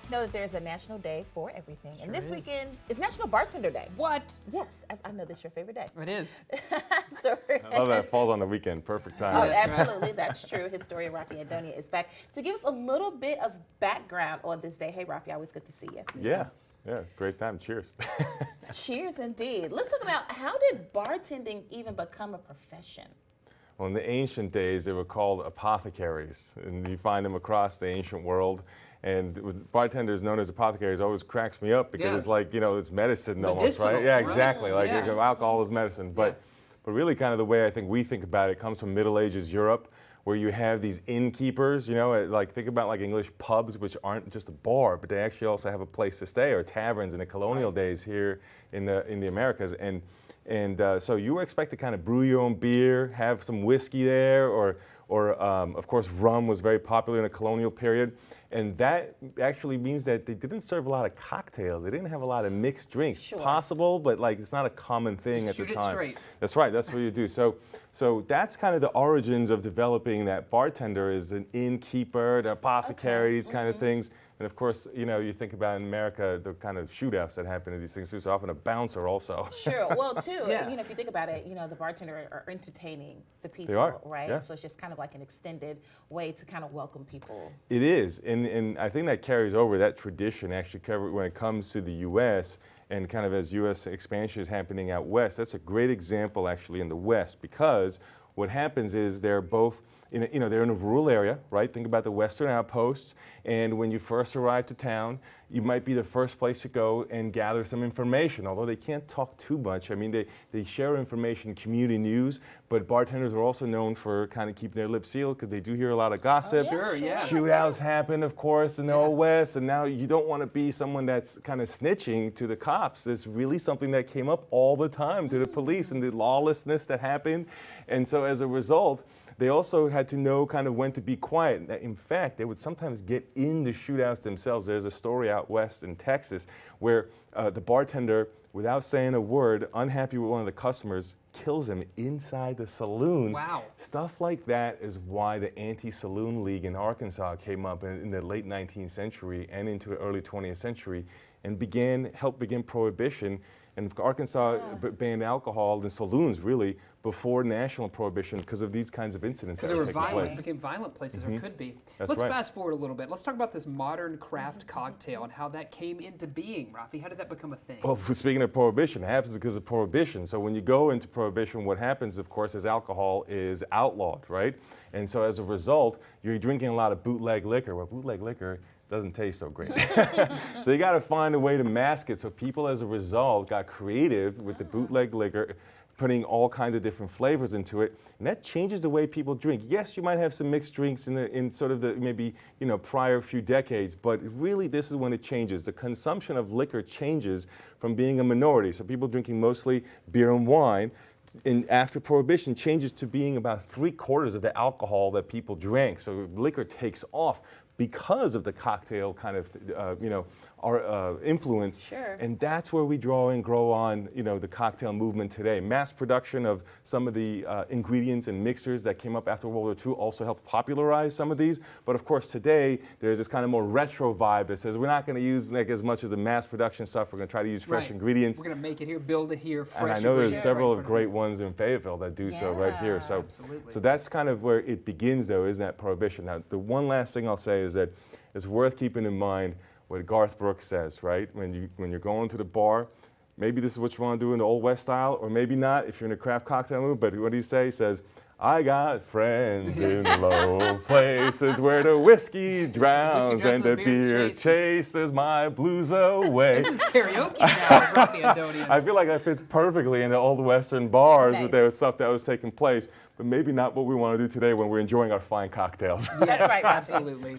know that there's a national day for everything. Sure and this is. weekend is National Bartender Day. What? Yes, I know this is your favorite day. It is. I love that it falls on the weekend. Perfect time. Oh, Yeah. absolutely. That's true. Historian Rafi Andonia is back to give us a little bit of background on this day. Hey, Rafi, always good to see you. Yeah, great time. Cheers. Cheers, indeed. Let's talk about how did bartending even become a profession? Well, in the ancient days, they were called apothecaries, and you find them across the ancient world. And with bartenders known as apothecaries always cracks me up because Yes. it's like, it's medicine almost, Medicinal, right? Yeah, right? exactly. Like Yeah. alcohol is medicine. But really kind of the way I think we think about it comes from Middle Ages Europe, where you have these innkeepers, like think about like English pubs, which aren't just a bar, but they actually also have a place to stay, or taverns in the colonial days here in the Americas. And so you were expected to kind of brew your own beer, have some whiskey there, or of course rum was very popular in the colonial period. And that actually means that they didn't serve a lot of cocktails. They didn't have a lot of mixed drinks. Sure. Possible, but like it's not a common thing Just at the shoot it time. straight. That's right. That's what you do. So that's kind of the origins of developing that bartender is an innkeeper, the apothecaries kind of things. And of course, you think about in America the kind of shootouts that happen in these things too. So often a bouncer also. Sure. Well, too, Yeah. if you think about it, the bartender are entertaining the people, Are, right? yeah. So it's just kind of like an extended way to kind of welcome people. It is, and I think that carries over, that tradition actually when it comes to the U.S. and kind of as U.S. expansion is happening out west. That's a great example actually in the West, because what happens is they're both, they're in a rural area, right? Think about the Western outposts, and when you first arrive to town, you might be the first place to go and gather some information, although they can't talk too much. I mean, they share information, community news, but bartenders are also known for kind of keeping their lips sealed because they do hear a lot of gossip. Sure, yeah. Shootouts happen, of course, in the Old West, and now you don't want to be someone that's kind of snitching to the cops. It's really something that came up all the time to the police and the lawlessness that happened. And so as a result, they also had to know kind of when to be quiet. In fact, they would sometimes get in the shootouts themselves. There's a story out west in Texas where the bartender, without saying a word, unhappy with one of the customers, kills him inside the saloon. Wow. Stuff like that is why the Anti-Saloon League in Arkansas came up in the late 19th century and into the early 20th century and helped begin prohibition. And Arkansas banned alcohol in saloons really before national prohibition because of these kinds of incidents that Because they were were taking violent, place. became violent places, or could be. That's Let's right. fast forward a little bit. Let's talk about this modern craft cocktail and how that came into being. Rafi, how did that become a thing? Well, speaking of prohibition, it happens because of prohibition. So when you go into prohibition, what happens, of course, is alcohol is outlawed, right? And so as a result, you're drinking a lot of bootleg liquor. Well, bootleg liquor doesn't taste so great. So you got to find a way to mask it. So people, as a result, got creative with the bootleg liquor, putting all kinds of different flavors into it, and that changes the way people drink. Yes, you might have some mixed drinks in sort of the maybe prior few decades, but really this is when it changes. The consumption of liquor changes from being a minority, so people drinking mostly beer and wine, and after Prohibition changes to being about 3/4 of the alcohol that people drank. So liquor takes off because of the cocktail kind of, our influence. Sure. And that's where we draw and grow on, the cocktail movement today. Mass production of some of the ingredients and mixers that came up after World War II also helped popularize some of these. But of course, today, there's this kind of more retro vibe that says we're not going to use like as much of the mass production stuff. We're going to try to use fresh Right. ingredients. We're going to make it here, build it here, fresh And I know there's ingredients several right in of front great ones in Fayetteville that do so right here. So, Absolutely. so that's kind of where it begins, though, is that prohibition. Now, the one last thing I'll say is that it's worth keeping in mind what Garth Brooks says, right? When you're going to the bar, maybe this is what you want to do in the Old West style, or maybe not if you're in a craft cocktail mood. But what do you say? He says, "I got friends in low places where the whiskey drowns and the beer chases my blues away." This is karaoke now, Rafi Andonia. I feel like that fits perfectly in the old Western bars Nice. with the stuff that was taking place, but maybe not what we want to do today when we're enjoying our fine cocktails. That's right, Rafi. Absolutely.